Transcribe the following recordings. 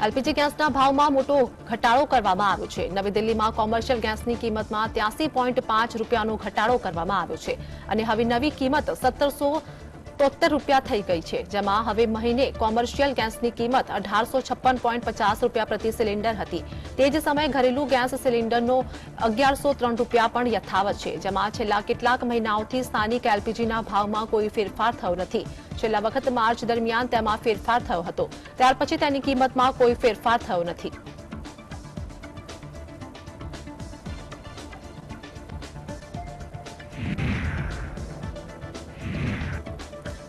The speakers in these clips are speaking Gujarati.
એલપીજી ગેસના ભાવમાં મોટો ઘટાડો કરવામાં આવ્યો છે। નવી દિલ્હીમાં કોમર્શિયલ ગેસની કિંમતમાં 83.5 રૂપિયાનો ઘટાડો કરવામાં આવ્યો છે અને હવે નવી કિંમત 1773 રૂપિયા થઈ ગઈ છે, જેમાં હવે મહિને કોમર્શિયલ ગેસની કિંમત 1856.50 રૂપિયા પ્રતિ સિલિન્ડર હતી। તે જ સમયે ઘરેલું ગેસ સિલિન્ડરનો 1103 રૂપિયા પણ યથાવત છે, જેમાં છેલ્લા કેટલાક મહિનાઓથી સ્થાનિક એલપીજીના ભાવમાં કોઈ ફેરફાર થયો નથી। છેલ્લા વખત માર્ચ દરમિયાન તેમાં ફેરફાર થયો હતો, ત્યાર પછી તેની કિંમતમાં કોઈ ફેરફાર થયો નથી।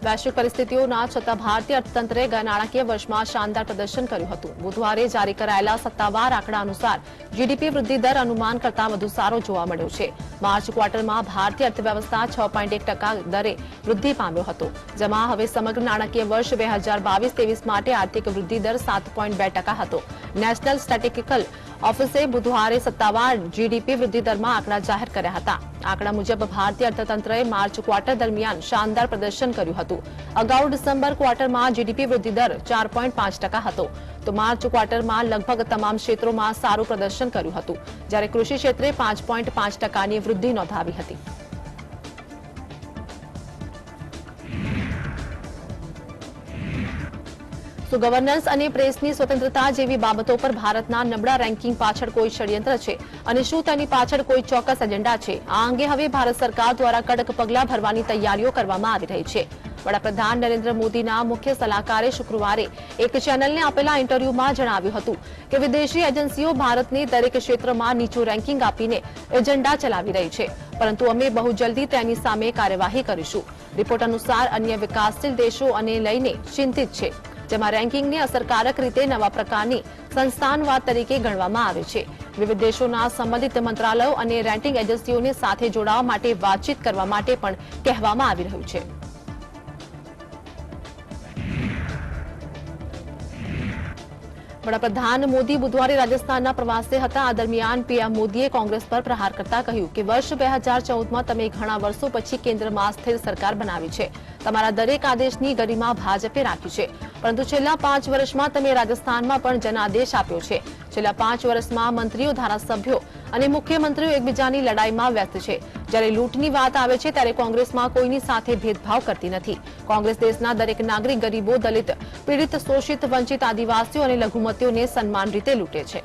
વૈશ્વિક પરિસ્થિતિઓના છતાં ભારતીય અર્થતંત્રે ગયા નાણાકીય વર્ષમાં શાનદાર પ્રદર્શન કર્યું હતું। બુધવારે જારી કરાયેલા સત્તાવાર આંકડા અનુસાર જીડીપી વૃદ્ધિ દર અનુમાન કરતાં વધુ સારો જોવા મળ્યો છે। માર્ચ ક્વાર્ટરમાં ભારતીય અર્થવ્યવસ્થા 6.1% દરે વૃદ્ધિ પામ્યો હતો, જેમાં હવે સમગ્ર નાણાકીય વર્ષ 2022-23 માટે આર્થિક વૃદ્ધિ દર 7.2% હતો। નેશનલ સ્ટેટિસ્ટિકલ ઓફિસે બુધવારે સત્તાવાર જીડીપી વૃદ્ધિ દરમાં આંકડા જાહેર કર્યા હતા। આંકડા મુજબ ભારતીય અર્થતંત્રએ માર્ચ ક્વાર્ટર દરમિયાન શાનદાર પ્રદર્શન કર્યું હતું। અગાઉ ડિસેમ્બર ક્વાર્ટરમાં જીડીપી વૃદ્ધિ દર 4.5% હતો, તો માર્ચ ક્વાર્ટરમાં લગભગ તમામ ક્ષેત્રોમાં સારું પ્રદર્શન કર્યું હતું, જ્યારે કૃષિ ક્ષેત્રે 5.5%ની વૃદ્ધિ નોંધાવી હતી। ગવર્નન્સ અને પ્રેસની સ્વતંત્રતા જેવી બાબતો પર ભારતના નબળા રેન્કિંગ પાછળ કોઈ ષડયંત્ર છે અને શું તેની પાછળ કોઈ ચોક્કસ એજન્ડા છે? આ અંગે હવે ભારત સરકાર દ્વારા કડક પગલાં ભરવાની તૈયારીઓ કરવામાં આવી રહી છે। વડાપ્રધાન નરેન્દ્ર મોદીના મુખ્ય સલાહકારે શુક્રવારે એક ચેનલને આપેલા ઇન્ટરવ્યુમાં જણાવ્યું હતું કે વિદેશી એજન્સીઓ ભારતને દરેક ક્ષેત્રમાં નીચું રેન્કિંગ આપીને એજન્ડા ચલાવી રહી છે, પરંતુ અમે બહુ જલ્દી તેની સામે કાર્યવાહી કરીશું। રિપોર્ટ અનુસાર અન્ય વિકાસશીલ દેશો અને લઈને ચિંતિત છે, જેમાં રેન્કિંગને અસરકારક રીતે નવા પ્રકારની સંસ્થાનવાદ તરીકે ગણવામાં આવે છે। વિવિધ દેશોના સંબંધિત મંત્રાલયો અને રેટિંગ એજન્સીઓને સાથે જોડાવા માટે વાતચીત કરવા માટે પણ કહેવામાં આવી રહ્યું છે। વડાપ્રધાન મોદી બુધવારે રાજસ્થાનના પ્રવાસે હતા। આ દરમિયાન પીએમ મોદીએ કોંગ્રેસ પર પ્રહાર કરતા કહ્યું કે વર્ષ 2014માં તમે ઘણા વર્ષો પછી કેન્દ્રમાં સ્થિર સરકાર બનાવી છે। તમારા દરેક આદેશની ગરિમા ભાજપે રાખી છે, પરંતુ છેલ્લા 5 વર્ષમાં તમે રાજસ્થાનમાં પણ જનાદેશ આપ્યો છે। છેલ્લા 5 વર્ષમાં મંત્રીઓ, ધારાસભ્યો અને મુખ્યમંત્રીઓ એકબીજાની લડાઈમાં વ્યસ્ત છે। જ્યારે લૂંટની વાત આવે છે ત્યારે કોંગ્રેસમાં કોઈની સાથે ભેદભાવ કરતી નથી। કોંગ્રેસ દેશના દરેક નાગરિક, ગરીબો, દલિત, પીડિત, શોષિત, વંચિત, આદિવાસીઓ અને લઘુમતીઓને સન્માન રીતે લૂંટે છે।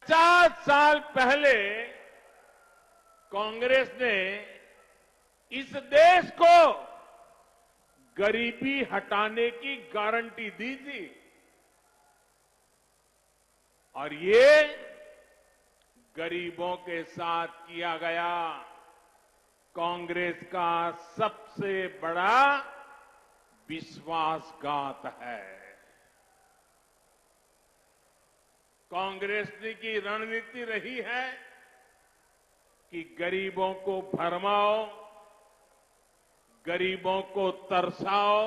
50 साल पहले कांग्रेस ने इस देश को गरीबी हटाने की गारंटी दी थी और ये गरीबों के साथ किया गया कांग्रेस का सबसे बड़ा विश्वासघात है। कांग्रेस की रणनीति रही है कि गरीबों को भरमाओ, गरीबों को तरसाओ।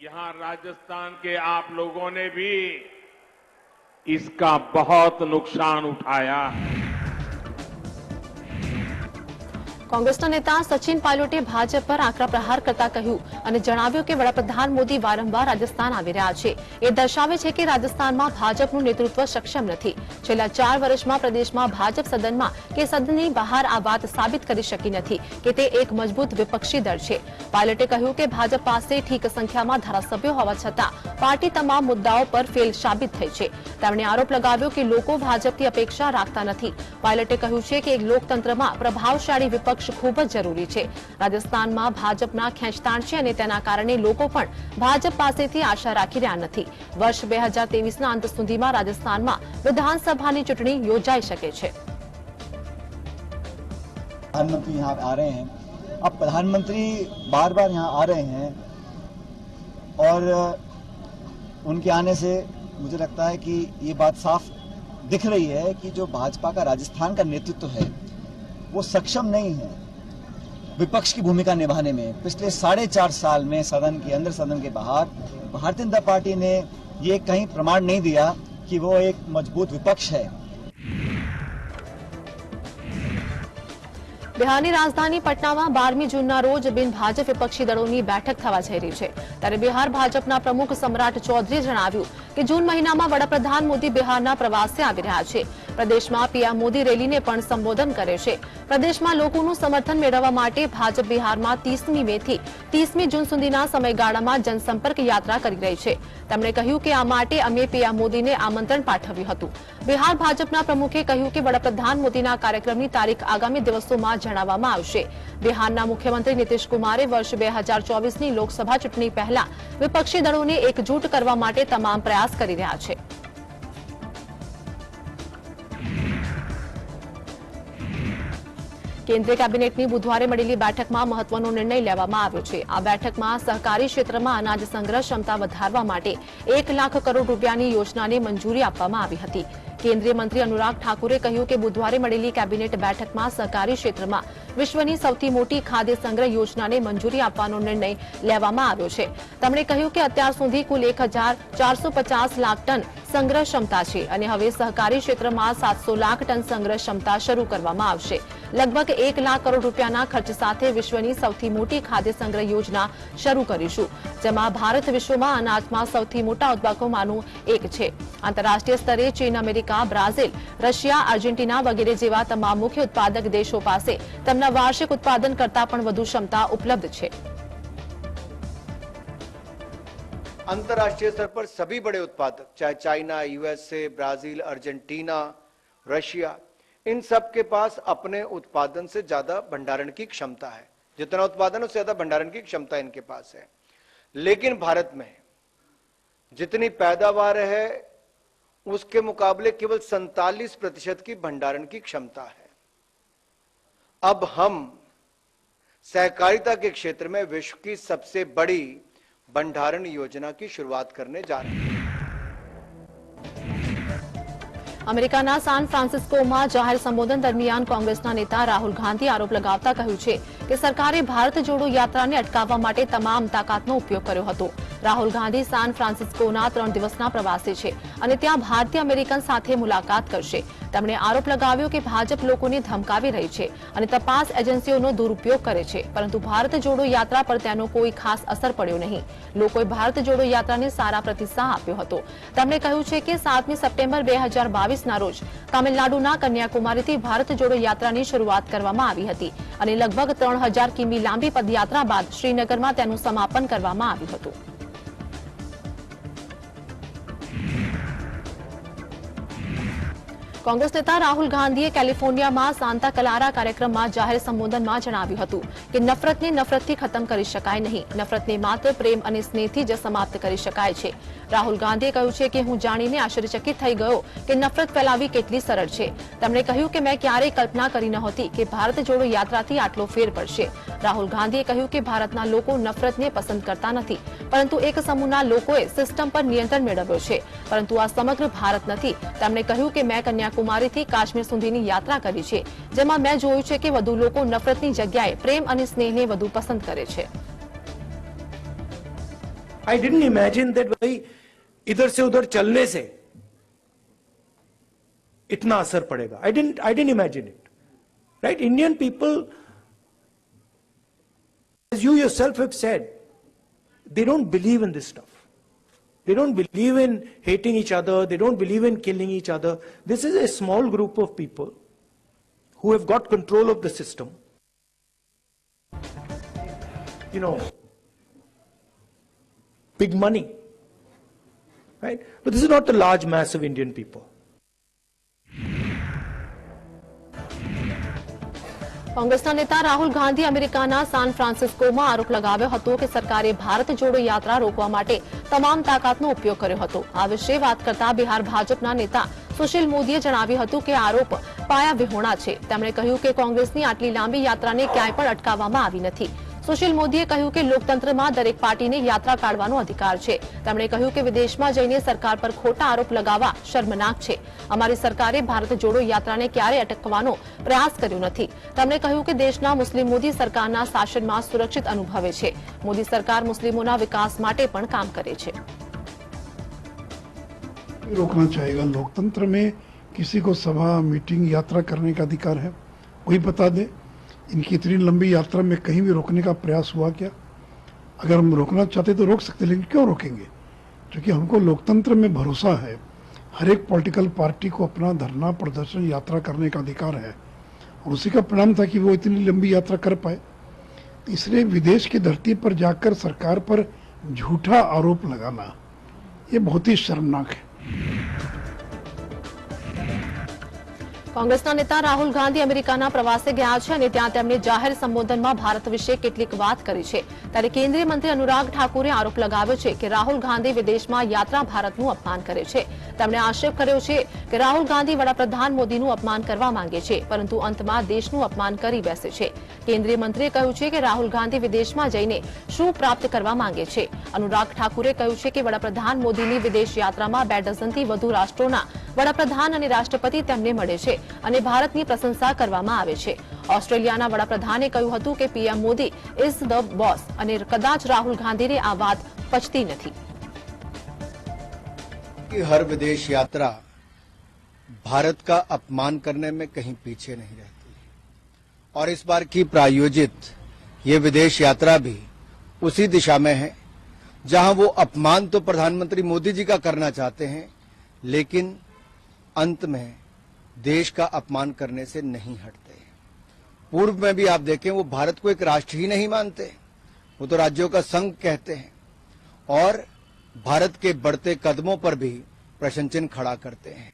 यहां राजस्थान के आप लोगों ने भी इसका बहुत नुकसान उठाया है। કોંગ્રેસના નેતા સચિન પાયલોટે ભાજપ પર આકરા પ્રહાર કરતા કહ્યું અને જણાવ્યું કે વડાપ્રધાન મોદી વારંવાર રાજસ્થાન આવી રહ્યા છે, એ દર્શાવે છે કે રાજસ્થાનમાં ભાજપનું નેતૃત્વ સક્ષમ નથી। છેલ્લા 4 વર્ષમાં પ્રદેશમાં ભાજપ સદનમાં કે સદનની બહાર આ વાત સાબિત કરી શકી નથી કે તે એક મજબૂત વિપક્ષી દળ છે। પાયલોટે કહ્યું કે ભાજપ પાસે ઠીક સંખ્યામાં ધારાસભ્યો હોવા છતાં પાર્ટી તમામ મુદ્દાઓ પર ફેલ સાબિત થઈ છે। તેમણે આરોપ લગાવ્યો કે લોકો ભાજપથી અપેક્ષા રાખતા નથી। પાયલોટે કહ્યું છે કે લોકતંત્રમાં પ્રભાવશાળી વિપક્ષ ખૂબ જ જરૂરી છે। રાજસ્થાનમાં ભાજપના ખેંચતાણ છે અને તેના કારણે લોકો પણ ભાજપ પાસેથી આશા રાખી રહ્યા નથી। વર્ષ 2023ના અંત સુધીમાં રાજસ્થાનમાં વિધાનસભાની ચૂંટણી યોજાઈ શકે છે। प्रधानमंत्री यहाँ आ रहे हैं। अब प्रधानमंत्री बार बार यहाँ आ रहे हैं और उनके आने से मुझे लगता है कि ये बात साफ दिख रही है कि जो भाजपा का राजस्थान का नेतृत्व है वो सक्षम नहीं है विपक्ष की भूमिका निभाने में। पिछले 4.5 साल में सदन के अंदर, सदन के बाहर भारतीय जनता पार्टी ने ये कहीं प्रमाण नहीं दिया कि वो एक मजबूत विपक्ष है। બિહારની રાજધાની પટનામાં 12મી જૂનના રોજ બિન ભાજપ વિપક્ષી દળોની બેઠક થવા જઈ રહી છે ત્યારે બિહાર ભાજપના પ્રમુખ સમ્રાટ ચૌધરીએ જણાવ્યું કે જૂન મહિનામાં વડાપ્રધાન મોદી બિહારના પ્રવાસે આવી રહ્યા છે. પ્રદેશમાં પીએમ મોદી રેલીને પણ સંબોધન કરે છે. પ્રદેશમાં લોકોનું સમર્થન મેળવવા માટે ભાજપ બિહારમાં 30મી મેથી 30મી જૂન સુધીના સમયગાળામાં જનસંપર્ક યાત્રા કરી રહી છે. તેમણે કહ્યું કે આ માટે અમે પીએમ મોદીને આમંત્રણ પાઠવ્યું હતું. બિહાર ભાજપના પ્રમુખે કહ્યું કે વડાપ્રધાન મોદીના કાર્યક્રમની તારીખ આગામી દિવસોમાં જણાવવામાં આવશે. બિહારના મુખ્યમંત્રી નીતિશ કુમારે વર્ષ 2024ની લોકસભા ચૂંટણી પહેલા વિપક્ષી દળોને એકજૂટ કરવા માટે તમામ પ્રયાસ કરી રહ્યા છે. કેન્દ્રીય કેબિનેટની બુધવારે મળેલી બેઠકમાં મહત્વનો નિર્ણય લેવામાં આવ્યો છે. આ બેઠકમાં સહકારી ક્ષેત્રમાં અનાજ સંગ્રહ ક્ષમતા વધારવા માટે 1 લાખ કરોડ રૂપિયાની યોજનાને મંજૂરી આપવામાં આવી હતી. કેન્દ્રીય મંત્રી અનુરાગ ઠાકુરે કહ્યું કે બુધવારે મળેલી કેબિનેટ બેઠકમાં સહકારી ક્ષેત્રમાં વિશ્વની સૌથી મોટી ખાદ્ય સંગ્રહ યોજનાને મંજૂરી આપવાનો નિર્ણય લેવામાં આવ્યો છે. તેમણે કહ્યું કે અત્યાર સુધી કુલ 1,450 લાખ ટન સંગ્રહ ક્ષમતા છે અને હવે સહકારી ક્ષેત્રમાં 700 લાખ ટન સંગ્રહ ક્ષમતા શરૂ કરવામાં આવશે. લગભગ 1 લાખ કરોડ રૂપિયાના ખર્ચ સાથે વિશ્વની સૌથી મોટી ખાદ્ય સંગ્રહ યોજના શરૂ કરીશું, જેમાં ભારત વિશ્વમાં અનાજમાં સૌથી મોટા ઉત્પાદકોમાંનું એક છે. આંતરરાષ્ટ્રીય સ્તરે ચીન, અમેરિકા, બ્રાઝિલ, રશિયા, આર્જેન્ટિના વગેરે જેવા તમામ મુખ્ય ઉત્પાદક દેશો પાસે તેમના વાર્ષિક ઉત્પાદન કરતાં પણ વધુ ક્ષમતા ઉપલબ્ધ છે. अंतर्राष्ट्रीय स्तर पर सभी बड़े उत्पादक चाहे China, USA, Brazil, Argentina, Russia, इन सब के पास अपने उत्पादन से ज्यादा भंडारण की क्षमता है. जितना उत्पादन उससे ज्यादा भंडारण की क्षमता इनके पास है. लेकिन भारत में जितनी पैदावार है उसके मुकाबले केवल 47% की भंडारण की क्षमता है. अब हम सहकारिता के क्षेत्र में विश्व की सबसे बड़ी भंडारण योजना की शुरुआत करने जा रहे हैं. અમેરિકાના સાન ફ્રાન્સિસ્કોમાં જાહેર સંબોધન દરમિયાન કોંગ્રેસના નેતા રાહુલ ગાંધીએ આરોપ લગાવતા કહ્યું છે કે સરકારે ભારત જોડો યાત્રાને અટકાવવા માટે તમામ તાકાતનો ઉપયોગ કર્યો હતો. રાહુલ ગાંધી સાન ફ્રાન્સિસ્કોના 3 દિવસના પ્રવાસે છે અને ત્યાં ભારતીય અમેરિકન સાથે મુલાકાત કરશે. તેમણે આરોપ લગાવ્યો કે ભાજપ લોકોને ધમકાવી રહી છે અને તપાસ એજન્સીઓનો દુરુપયોગ કરે છે, પરંતુ ભારત જોડો યાત્રા પર તેનો કોઈ ખાસ અસર પડ્યો નહીં. લોકોએ ભારત જોડો યાત્રાને સારા પ્રતિસાદ આપ્યો હતો. તેમણે કહ્યું છે કે 7મી સપ્ટેમ્બર 2022ના રોજ તામિલનાડુના કન્યાકુમારીથી ભારત જોડો યાત્રાની શરૂઆત કરવામાં આવી હતી અને લગભગ 3000 કિમી લાંબી પદયાત્રા બાદ શ્રીનગરમાં તેનું સમાપન કરવામાં આવ્યું હતું. કોંગ્રેસ નેતા રાહુલ ગાંધીએ કેલિફોર્નિયામાં સાન્તા ક્લારા કાર્યક્રમમાં જાહેર સંબોધનમાં જણાવ્યું હતું કે નફરતને નફરતથી ખતમ કરી શકાય નહીં, નફરતને માત્ર પ્રેમ અને સ્નેહથી જ સમાપ્ત કરી શકાય છે. રાહુલ ગાંધીએ કહ્યું છે કે હું જાણીને આશ્ચર્યચકિત થઈ ગયો કે નફરત ફેલાવવી કેટલી સરળ છે. તેમણે કહ્યું કે મેં ક્યારેય કલ્પના કરી નહોતી કે ભારત જોડો યાત્રાથી આટલો ફેર પડશે. રાહુલ ગાંધીએ કહ્યું કે ભારતના લોકો નફરતને પસંદ કરતા નથી, પરંતુ એક સમૂહના લોકોએ સિસ્ટમ પર નિયંત્રણ મેળવ્યો છે, પરંતુ આ સમગ્ર ભારત નથી. તેમણે કહ્યું કે મેં કન્યાકુમારીથી કાશ્મીર સુધીની યાત્રા કરી છે, જેમાં મેં જોયું છે કે વધુ લોકો નફરતની જગ્યાએ પ્રેમ અને સ્નેહને વધુ પસંદ કરે છે. I didn't imagine that भाई इधर से उधर चलने से इतना असर पड़ेगा. I didn't imagine it. Right? Indian people, as you yourself have said, they don't believe in this stuff. They don't believe in hating each other. They don't believe in killing each other. This is a small group of people who have got control of the system. You know, big money, right? But this is not the large mass of Indian people. કોંગ્રેસના નેતા રાહુલ ગાંધી અમેરિકાના સાન ફ્રાન્સિસ્કોમાં આરોપ લગાવ્યો હતો કે સરકારે ભારત જોડો યાત્રા રોકવા માટે તમામ તાકાતનો ઉપયોગ કર્યો હતો. આ વિશે વાત કરતા બિહાર ભાજપના નેતા સુશીલ મોદીએ જણાવ્યું હતું કે આરોપ પાયાવિહોણા છે. તેમણે કહ્યું કે કોંગ્રેસની આટલી લાંબી યાત્રાને ક્યાંય પણ અટકાવવામાં આવી નથી. સુશીલ મોદીએ કહ્યું કે લોકતંત્રમાં દરેક પાર્ટીને યાત્રા કાઢવાનો અધિકાર છે. તેમણે કહ્યું કે વિદેશમાં જઈને સરકાર પર ખોટા આરોપ લગાવવા શર્મનાક છે. અમારી સરકારે ભારત જોડો યાત્રાને ક્યારેય અટકાવવાનો પ્રયાસ કર્યો નથી. તેમણે કહ્યું કે દેશના મુસ્લિમ મોદી સરકારના શાસનમાં સુરક્ષિત અનુભવે છે. મોદી સરકાર મુસ્લિમોના વિકાસ માટે પણ કામ કરે છે. रोकना चाहेगा. लोकतंत्र में किसी को सभा, मीटिंग, यात्रा करने का अधिकार है, कोई बता दे. इनकी इतनी लंबी यात्रा में कहीं भी रोकने का प्रयास हुआ क्या? अगर हम रोकना चाहते तो रोक सकते, लेकिन क्यों रोकेंगे? क्योंकि हमको लोकतंत्र में भरोसा है। हर एक पॉलिटिकल पार्टी को अपना धरना प्रदर्शन यात्रा करने का अधिकार है, और उसी का परिणाम था कि वो इतनी लंबी यात्रा कर पाए। इसलिए विदेश की धरती पर जाकर सरकार पर झूठा आरोप लगाना ये बहुत ही शर्मनाक है। કોંગ્રેસના નેતા રાહુલ ગાંધી અમેરિકાના પ્રવાસે ગયા છે અને ત્યાં તેમણે જાહેર સંબોધનમાં ભારત વિશે કેટલીક વાત કરી છે। ત્યારે કેન્દ્રીય મંત્રી અનુરાગ ઠાકુરે આરોપ લગાવ્યો છે કે રાહુલ ગાંધી વિદેશમાં યાત્રા ભારતનું અપમાન કરે છે। તેમણે આક્ષેપ કર્યો છે કે રાહુલ ગાંધી વડાપ્રધાન મોદીનું અપમાન કરવા માંગે છે, પરંતુ અંતમાં દેશનું અપમાન કરી બેસે છે। કેન્દ્રીય મંત્રીએ કહ્યું છે કે રાહુલ ગાંધી વિદેશમાં જઈને શું પ્રાપ્ત કરવા માંગે છે। અનુરાગ ઠાકુરે કહ્યું છે કે વડાપ્રધાન મોદીની વિદેશ યાત્રામાં 2 ડઝનથી વધુ રાષ્ટ્રોના વડાપ્રધાન અને રાષ્ટ્રપતિ તેમને મળે છે અને ભારતની પ્રશંસા કરવામાં આવે છે। ઓસ્ટ્રેલિયાના વડાપ્રધાને કહ્યું હતું કે PM Modi is the boss અને કદાચ રાહુલ ગાંધીને આ વાત પચતી નથી। कि हर विदेश यात्रा भारत का अपमान करने में कहीं पीछे नहीं रहती, और इस बार की प्रायोजित ये विदेश यात्रा भी उसी दिशा में है जहां वो अपमान तो प्रधानमंत्री मोदी जी का करना चाहते हैं, लेकिन अंत में देश का अपमान करने से नहीं हटते। पूर्व में भी आप देखें, वो भारत को एक राष्ट्र ही नहीं मानते, वो तो राज्यों का संघ कहते हैं, और भारत के बढ़ते कदमों पर भी प्रश्न चिन्ह खड़ा करते हैं।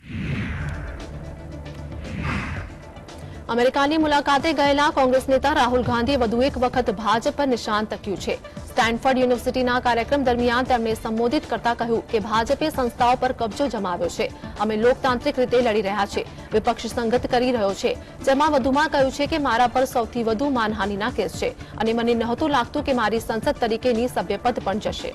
અમેરિકાની મુલાકાતે ગયેલા કોંગ્રેસ નેતા રાહુલ ગાંધીએ વધુ એક વખત ભાજપ પર નિશાન તક્યું છે। સ્ટેનફર્ડ યુનિવર્સિટીના કાર્યક્રમ દરમિયાન તેમણે સંબોધિત કરતા કહ્યું કે ભાજપે સંસ્થાઓ પર કબજો જમાવ્યો છે। અમે લોકતાંત્રિક રીતે લડી રહ્યા છે, વિપક્ષ સંગત કરી રહ્યો છે। જેમાં વધુમાં કહ્યું છે કે મારા પર સૌથી વધુ માનહાનિના કેસ છે અને મને નહોતું લાગતું કે મારી સંસદ તરીકેની સભ્યપદ પણ જશે।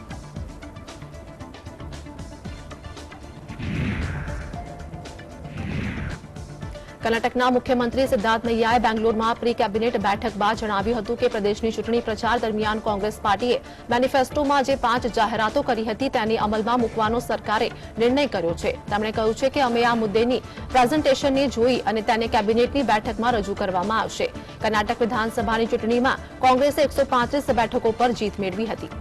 કર્ણાટકના મુખ્યમંત્રી સિદ્ધાર્થ મૈયાએ બેંગ્લોરમાં પ્રી કેબિનેટ બેઠક બાદ જણાવ્યું હતું કે પ્રદેશની ચૂંટણી પ્રચાર દરમિયાન કોંગ્રેસ પાર્ટીએ મેનિફેસ્ટોમાં જે 5 જાહેરાતો કરી હતી તેને અમલમાં મૂકવાનો સરકારે નિર્ણય કર્યો છે। તેમણે કહ્યું છે કે અમે આ મુદ્દેની પ્રેઝન્ટેશનને જોઈ અને તેને કેબિનેટની બેઠકમાં રજૂ કરવામાં આવશે। કર્ણાટક વિધાનસભાની ચૂંટણીમાં કોંગ્રેસે 135 બેઠકો પર જીત મેળવી હતી।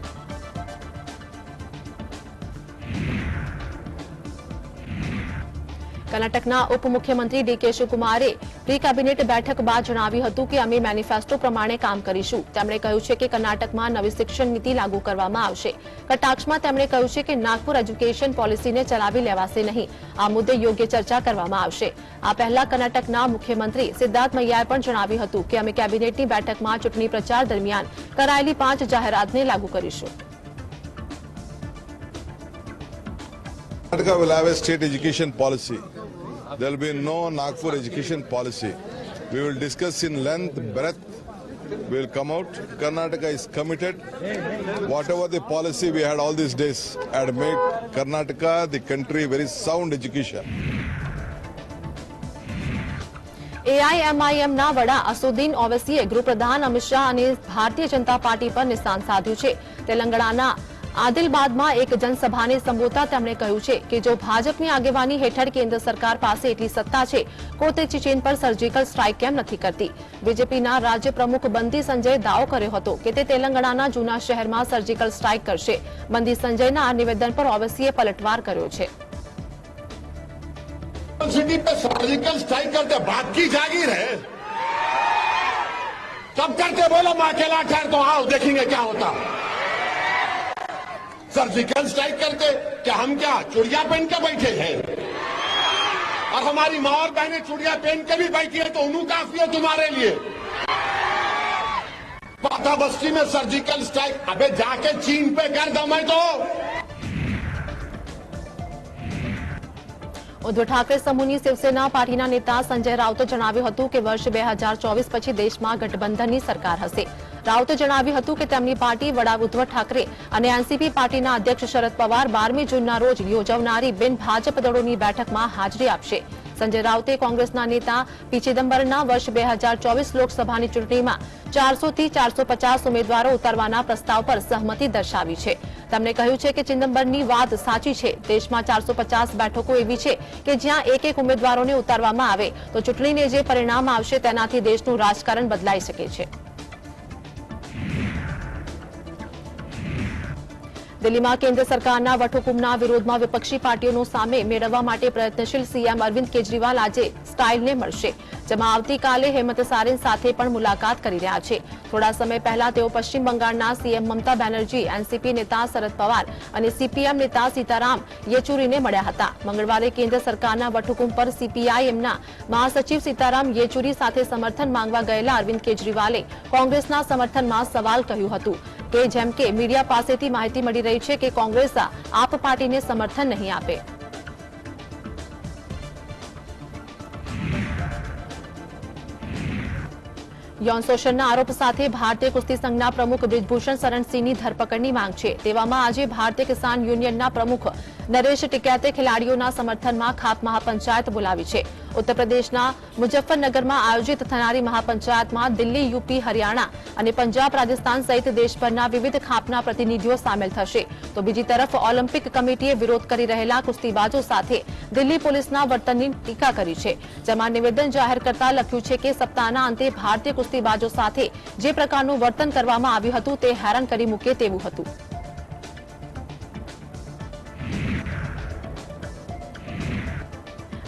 કર્ણાટકના ઉપમુખ્યમંત્રી ડીકે શિવકુમારે પ્રી કેબિનેટ બેઠક બાદ જણાવ્યું હતું કે અમે મેનિફેસ્ટો પ્રમાણે કામ કરીશું। તેમણે કહ્યું છે કે કર્ણાટકમાં નવી શિક્ષણ નીતિ લાગુ કરવામાં આવશે। કટાક્ષમાં તેમણે કહ્યું છે કે નાગપુર એજ્યુકેશન પોલિસીને ચલાવી લેવાશે નહીં, આ મુદ્દે યોગ્ય ચર્ચા કરવામાં આવશે। આ પહેલા કર્ણાટકના મુખ્યમંત્રી સિદ્ધાર્થ મૈયાએ પણ જણાવ્યું હતું કે અમે કેબિનેટની બેઠકમાં ચૂંટણી પ્રચાર દરમિયાન કરાયેલી 5 જાહેરાતને લાગુ કરીશું। Karnataka will have a state education policy. There will be no Nagpur education policy. We will discuss in length, breadth. We will come out. Karnataka is committed. Whatever the policy we had all these days had made Karnataka, the country, very sound education. એઆઈએમઆઈએમના વડા અસુદ્દીન ઓવૈસીએ ગૃહપ્રધાન અમિત શાહ અને ભારતીય જનતા પાર્ટી પર નિશાન સાધ્યું છે। તેલંગાણાના આદિલાબાદમાં એક જનસભાને સંબોધતા તેમણે કહ્યું છે કે જો ભાજપની આગેવાની હેઠળ કેન્દ્ર સરકાર પાસે એટલી સત્તા છે તો તે ચેન પર સર્જિકલ સ્ટ્રાઇક કેમ નથી કરતી। બીજેપીના રાજ્ય પ્રમુખ બંદી સંજયે દાવો કર્યો હતો કે તે તેલંગાણાના જૂના શહેરમાં સર્જિકલ સ્ટ્રાઇક કરશે। બંદી સંજયના આ નિવેદન પર ઓવૈસીએ પલટવાર કર્યો છે। सिटी पे सर्जिकल स्ट्राइक करते बात की जागीर है, तब करके बोलो मैं अकेला ठहर तो आओ देखेंगे क्या होता। सर्जिकल स्ट्राइक करते क्या हम क्या चूड़िया पहन के बैठे हैं? और हमारी माँ और बहनें चूड़िया पहन के भी बैठी है तो उन्हों काफी है तुम्हारे लिए। पाथा बस्ती में सर्जिकल स्ट्राइक अबे जाके चीन पे कर दो। मैं तो ઉદ્ધવ ઠાકરે સમૂહની શિવસેના પાર્ટીના નેતા સંજય રાઉતે જણાવ્યું હતું કે વર્ષ 2024 પછી દેશમાં ગઠબંધનની સરકાર હશે। રાઉતે જણાવ્યું હતું કે તેમની પાર્ટી વડા ઉદ્ધવ ઠાકરે અને એનસીપી પાર્ટીના અધ્યક્ષ શરદ પવાર 12મી જૂનના રોજ યોજાનારી બિન ભાજપ દળોની બેઠકમાં હાજરી આપશે। સંજય રાઉતે કોંગ્રેસના નેતા પી ચિદમ્બરમના વર્ષ 2024 લોકસભાની ચૂંટણીમાં 400 થી 450 ઉમેદવારો ઉતારવાના પ્રસ્તાવ પર સહમતિ દર્શાવી છે। તેમણે કહ્યું છે કે ચિદમ્બરની વાત સાચી છે। દેશમાં 450 બેઠકો એવી છે કે જ્યાં એક ઉમેદવારોને ઉતારવામાં આવે તો ચૂંટણીને જે પરિણામ આવશે તેનાથી દેશનું રાજકારણ બદલાઈ શકે છે। દિલ્હીમાં કેન્દ્ર સરકારના વટહુકમના વિરોધમાં વિપક્ષી પાર્ટીઓનો સામે મેળવવા માટે પ્રયત્નશીલ સીએમ અરવિંદ કેજરીવાલ આજે સ્ટાઇલને મળશે, જેમાં આવતીકાલે હેમંત સોરેન સાથે પણ મુલાકાત કરી રહ્યા છે। થોડા સમય પહેલા તેઓ પશ્ચિમ બંગાળના સીએમ મમતા બેનર્જી, એનસીપી નેતા શરદ પવાર અને સીપીએમ નેતા સીતારામ યેચુરીને મળ્યા હતા। મંગળવારે કેન્દ્ર સરકારના વટહુકમ પર સીપીઆઈએમના મહાસચિવ સીતારામ યેચુરી સાથે સમર્થન માંગવા ગયેલા અરવિંદ કેજરીવાલે કોંગ્રેસના સમર્થનમાં સવાલ કહ્યું હતું કે જેમ કે મીડિયા પાસેથી માહિતી મળી રહી છે કે કોંગ્રેસ આપ પાર્ટીને સમર્થન નહીં આપે। यौन शोषणના આરોપ સાથે ભારતીય કુસ્તી સંઘના પ્રમુખ બ્રિજભૂષણ શરણસિંહની ધરપકડની માંગ છે। તેવામાં આજે ભારતીય કિસાન યુનિયનના પ્રમુખ નરેશ ટિકૈતે ખેલાડીઓના સમર્થનમાં ખાપ મહાપંચાયત બોલાવી છે। ઉત્તર પ્રદેશના મુઝફ્ફરનગરમાં આયોજિત થનારી મહાપંચાયતમાં દિલ્હી, यूपी, હરિયાણા અને પંજાબ, રાજસ્થાન સહિત દેશભરના વિવિધ ખાપના પ્રતિનિધિઓ સામેલ થશે। તો બીજી તરફ ઓલિમ્પિક કમિટીએ વિરોધ કરી રહેલા કુસ્તીબાજો સાથે દિલ્હી પોલીસના વર્તનની ટીકા કરી છે, જેમાં નિવેદન જાહેર કરતા લખ્યું છે કે સપ્તાહના અંતે ભારતીય કુસ્તીબાજો સાથે જે પ્રકારનું વર્તન કરવામાં આવ્યું હતું તે હેરાન કરી મૂકે તેવું હતું।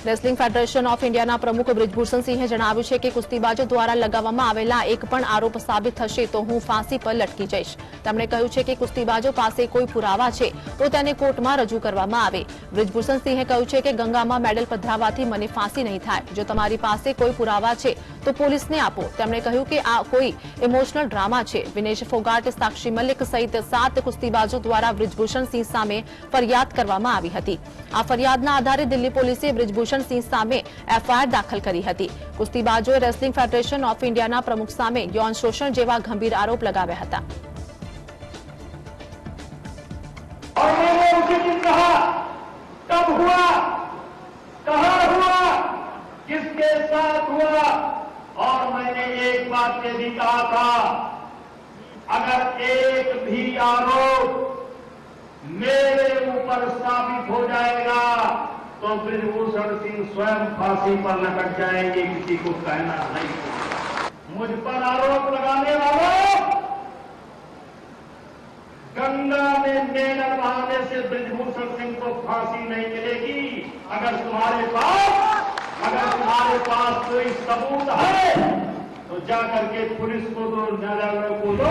રેસલિંગ ફેડરેશન ઓફ ઇન્ડિયાના પ્રમુખ બ્રિજભૂષણ સિંહે જણાવ્યું છે કે કુસ્તીબાજો દ્વારા લગાવવામાં આવેલા એક પણ આરોપ સાબિત થશે તો હું ફાંસી પર લટકી જઈશ। તેમણે કહ્યું છે કે કુસ્તીબાજો પાસે કોઈ પુરાવા છે તો તેને કોર્ટમાં રજૂ કરવામાં આવે। બ્રિજભૂષણ સિંહે કહ્યું છે કે ગંગામાં મેડલ પધરાવવાથી મને ફાંસી નહીં થાય। જો તમારી પાસે કોઈ પુરાવા છે તો પોલીસને આપો। તેમણે કહ્યું કે આ કોઈ ઇમોશનલ ડ્રામા છે। વિનેશ ફોગાટ, સાક્ષી મલિક સહિત 7 કુસ્તીબાજો દ્વારા બ્રિજભૂષણ સિંહ સામે ફરિયાદ કરવામાં આવી હતી। આ ફરિયાદના આધારે દિલ્હી પોલીસે બ્રિજભૂષણ સિંહ સામે એફઆઈઆર દાખલ કરી હતી। કુસ્તીબાજોએ રેસલિંગ ફેડરેશન ઓફ ઇન્ડિયાના પ્રમુખ સામે યૌન શોષણ જેવા ગંભીર આરોપ लगाव्या હતા। और मैंने उसी दिन कहा, कब हुआ, कहां हुआ, किसके साथ हुआ, और मैंने एक बात ये भी कहा था, अगर एक भी आरोप मेरे ऊपर साबित हो जाएगा तो ब्रिजभूषण सिंह स्वयं फांसी पर लटक जाएंगे, किसी को कहना नहीं। मुझ पर आरोप लगाने वालों, गंगा में मेडल बहाने से ब्रिजभूषण सिंह को फांसी नहीं मिलेगी। अगर तुम्हारे पास कोई सबूत है तो जाकर के पुलिस को दो, न्यायालय को दो।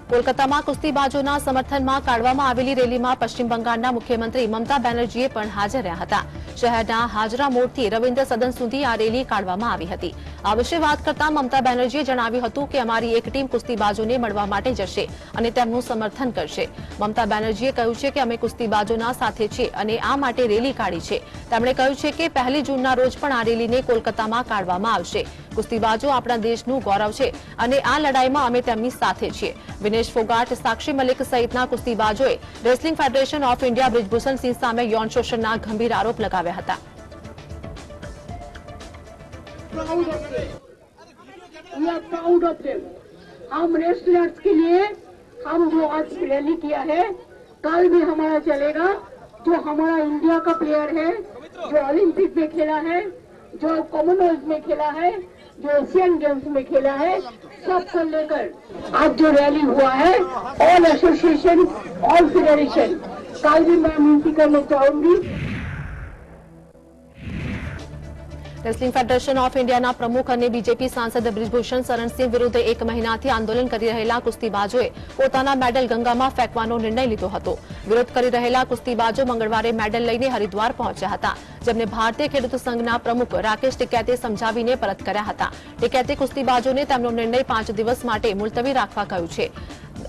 કોલકાતામાં કુસ્તીબાજોના સમર્થનમાં કાઢવામાં આવેલી રેલીમાં પશ્ચિમ બંગાળના મુખ્યમંત્રી મમતા બેનર્જીએ પણ હાજર રહ્યા હતા। શહેરના હાજરા મોડથી રવિન્દ્ર સદન સુધી આ રેલી કાઢવામાં આવી હતી। આ વિશે વાત કરતા મમતા બેનર્જીએ જણાવ્યું હતું કે અમારી એક ટીમ કુસ્તીબાજોને મળવા માટે જશે અને તેમનું સમર્થન કરશે। મમતા બેનર્જીએ કહ્યું છે કે અમે કુસ્તીબાજોના સાથે છીએ અને આ માટે રેલી કાઢી છે। તેમણે કહ્યું છે કે 1 જૂનના રોજ પણ આ રેલીને કોલકાતામાં કાઢવામાં આવશે। કુસ્તીબાજો આપણા દેશનું ગૌરવ છે અને આ લડાઈમાં અમે તેમની સાથે છીએ। વિનેશ ફોગાટ, સાક્ષી મલિક સહિતના કુસ્તીબાજોએ wrestling federation of India Brij Bhushan Singh સામે યૌન શોષણના ગંભીર આરોપ लगाવ્યા હતા। हम रेसलर्स के लिए हम जो आज रैली किया है कल भी हमारा चलेगा। जो हमारा इंडिया का प्लेयर है, जो ओलंपिक में खेला है, जो कॉमनवेल्थ में खेला है, जो एशियन गेम्स में खेला है, सबको लेकर आज जो रैली हुआ है, ऑल एसोसिएशन, ऑल फेडरेशन, कल भी मैं विनती करना चाहूंगी। રેસલિંગ ફેડરેશન ઓફ ઇન્ડિયાના પ્રમુખ અને બીજેપી સાંસદ બ્રિજભૂષણ શરણસિંહ વિરુદ્ધ 1 મહિનાથી આંદોલન કરી રહેલા કુસ્તીબાજોએ પોતાના મેડલ ગંગામાં ફેંકવાનો નિર્ણય લીધો હતો। વિરોધ કરી રહેલા કુસ્તીબાજો મંગળવારે મેડલ લઈને હરિદ્વાર પહોંચ્યા હતા, જેમને ભારતીય ખેડૂત સંઘના પ્રમુખ રાકેશ ટિકૈતે સમજાવીને પરત કર્યા હતા। ટિકૈતે કુસ્તીબાજોને તેમનો નિર્ણય 5 દિવસ માટે મુલતવી રાખવા કહ્યું છે।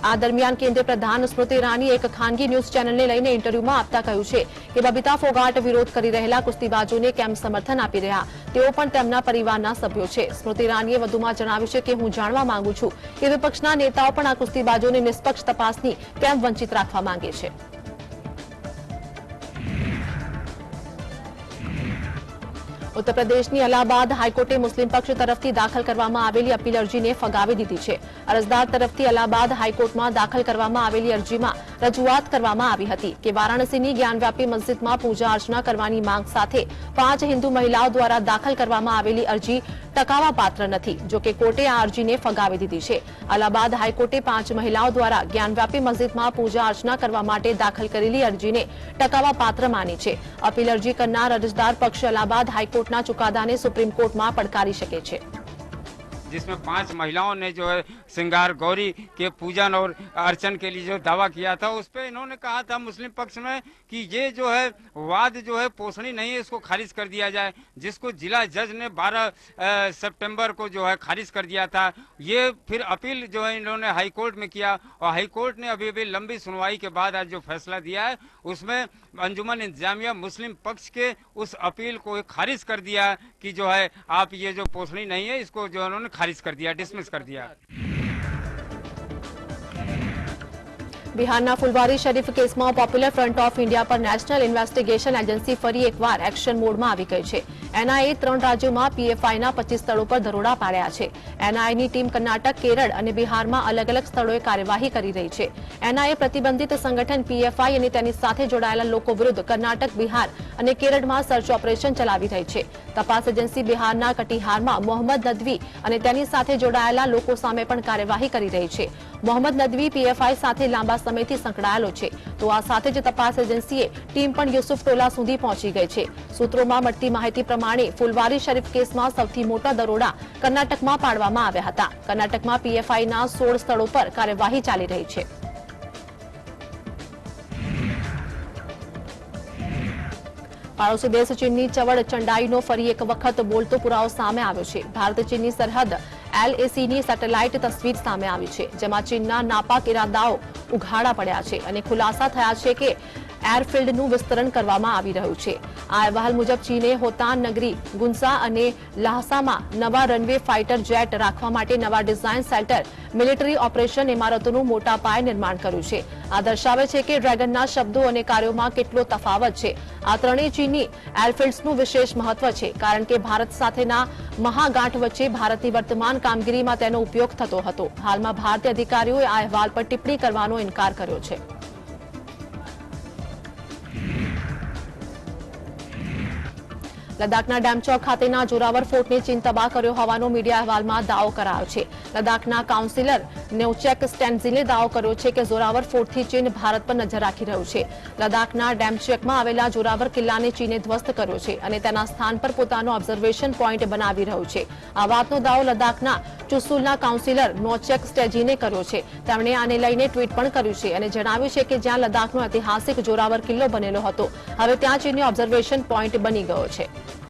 આ દરમિયાન કેન્દ્રીય પ્રધાન સ્મૃતિ ઈરાનીએ એક ખાનગી ન્યૂઝ ચેનલને લઈને ઇન્ટરવ્યુમાં આપતા કહ્યું છે કે બબીતા ફોગાટ વિરોધ કરી રહેલા કુસ્તીબાજોને કેમ સમર્થન આપી રહ્યા, તેઓ પણ તેમના પરિવારના સભ્યો છે। સ્મૃતિ ઈરાનીએ વધુમાં જણાવ્યું છે કે હું જાણવા માંગુ છું કે વિપક્ષના નેતાઓ પણ આ કુસ્તીબાજોને નિષ્પક્ષ તપાસની કેમ વંચિત રાખવા માંગે છે। ઉત્તર પ્રદેશની અલ્હાબાદ હાઈકોર્ટે મુસ્લિમ પક્ષ તરફથી દાખલ કરવામાં આવેલી અપીલ અરજીને ફગાવી દીધી છે. અરજદાર તરફથી અલ્હાબાદ હાઈકોર્ટમાં દાખલ કરવામાં આવેલી અરજીમાં રજૂઆત કરવામાં આવી હતી કે વારાણસીની જ્ઞાનવ્યાપી મસ્જિદમાં પૂજા અર્ચના કરવાની માંગ સાથે 5 હિન્દુ મહિલાઓ દ્વારા દાખલ કરવામાં આવેલી અરજી ટકાવાપાત્ર નથી. જોકે કોર્ટે આ અરજીને ફગાવી દીધી છે. અલ્હાબાદ હાઈકોર્ટે 5 મહિલાઓ દ્વારા જ્ઞાનવ્યાપી મસ્જિદમાં પૂજા અર્ચના કરવા માટે દાખલ કરેલી અરજીને ટકાવાપાત્ર માની છે. અપીલ અરજી કરનાર અરજદાર પક્ષ अलाहाबाद हाईकोर्ट ना चुकादा ने सुप्रीम कोर्ट में पड़कारी सके छे. जिसमें 5 महिलाओं ने जो है श्रृंगार गौरी के पूजन और अर्चन के लिए जो दावा किया था, उस पर इन्होंने कहा था मुस्लिम पक्ष में कि ये जो है वाद जो है पोषणी नहीं है, इसको खारिज कर दिया जाए, जिसको जिला जज ने 12 सितंबर को जो है खारिज कर दिया था. ये फिर अपील जो है इन्होंने हाई कोर्ट में किया और हाई कोर्ट ने अभी अभी लंबी सुनवाई के बाद आज जो फैसला दिया है उसमें अंजुमन इंतजामिया मुस्लिम पक्ष के उस अपील को खारिज कर दिया कि जो है आप ये जो पोषणी नहीं है इसको जो उन्होंने खारिज कर दिया, डिसमिस कर दिया. બિહારના ફુલવારી શરીફ કેસમાં પોપ્યુલર ફ્રન્ટ ઓફ ઇન્ડિયા પર નેશનલ ઇન્વેસ્ટિગેશન એજન્સી ફરી એકવાર એક્શન મોડમાં આવી ગઈ છે. એનઆઈએ 3 રાજ્યોમાં પીએફઆઈના 25 સ્થળો પર દરોડા પાડ્યા છે. એનઆઈની ટીમ કર્ણાટક, કેરળ અને બિહારમાં અલગ અલગ સ્થળોએ કાર્યવાહી કરી રહી છે. એનઆઈએ પ્રતિબંધિત સંગઠન પીએફઆઈ અને તેની સાથે જોડાયેલા લોકો વિરુદ્ધ કર્ણાટક, બિહાર અને કેરળમાં સર્ચ ઓપરેશન ચલાવી રહી છે. તપાસ એજન્સી બિહારના કટિહારમાં મોહમ્મદ નદવી અને તેની સાથે જોડાયેલા લોકો સામે પણ કાર્યવાહી કરી રહી છે. મોહમ્મદ નદવી પીએફઆઈ સાથે લાંબા સમયથી સંકળાયેલો છે. તો આ સાથે જ તપાસ એજન્સીએ ટીમ પણ યુસુફ ટોલા સુધી પહોંચી ગઈ છે. સૂત્રોમાં મળતી માહિતી પ્રમાણે ફુલવારી શરીફ કેસમાં સૌથી મોટા દરોડા કર્ણાટકમાં પાડવામાં આવ્યા હતા. કર્ણાટકમાં પીએફઆઈના 16 સ્થળો પર કાર્યવાહી ચાલી રહી છે. પાડોશી દેશ ચીનની ચવડ ચંડાઈનો ફરી એક વખત બોલતો પુરાવો સામે આવ્યો છે. ભારત ચીનની સરહદ LACની સેટેલાઇટ તસવીર સામે આવી છે, જેમાં ચીનના નાપાક ઇરાદાઓ ઉઘાડા પડ્યા છે અને ખુલાસા થયા છે કે એરફિલ્ડનું વિસ્તરણ કરવામાં આવી રહ્યું છે. આ અહેવાલ મુજબ ચીને હોતાન નગરી, ગુન્સા અને લાહસામાં નવા રનવે ફાઇટર જેટ રાખવા માટે નવા ડિઝાઇન સેન્ટર, મિલિટરી ઓપરેશન ઇમારતોનું મોટા પાયે નિર્માણ કર્યું છે. આ દર્શાવે છે કે ડ્રેગનના શબ્દો અને કાર્યોમાં કેટલો તફાવત છે. આ ત્રણેય ચીની એરફિલ્ડ્સનું વિશેષ મહત્વ છે, કારણ કે ભારત સાથેના મહાગાંઠ વચ્ચે ભારતની વર્તમાન કામગીરીમાં તેનો ઉપયોગ થતો હતો. હાલમાં ભારતીય અધિકારીઓએ આ અહેવાલ પર ટિપ્પણી કરવાનો ઇનકાર કર્યો છે. લદ્દાખના ડેમચોક ખાતેના જોરાવર ફોર્ટને ચીન તબાહ કર્યો હોવાનો મીડિયા અહેવાલમાં દાવો કરાયો છે. લદ્દાખના કાઉન્સિલર નેવચેક સ્ટેન્ઝિલે દાવો કર્યો છે કે જોરાવર ફોર્ટથી ચીન ભારત પર નજર રાખી રહ્યું છે. લદ્દાખના ડેમચેકમાં આવેલા જોરાવર કિલ્લાને ચીને ધ્વસ્ત કર્યો છે અને તેના સ્થાન પર પોતાનો ઓબ્ઝર્વેશન પોઈન્ટ બનાવી રહ્યું છે. આ વાતનો દાવો લદ્દાખના ચુશુલના કાઉન્સિલર નોચેક સ્ટેજીને કર્યો છે. તેમણે આને લઈને ટ્વીટ પણ કર્યું છે અને જણાવ્યું છે કે જ્યાં લદ્દાખનો ઐતિહાસિક જોરાવર કિલ્લો બનેલો હતો, હવે ત્યાં ચીનનો ઓબ્ઝર્વેશન પોઈન્ટ બની ગયો છે.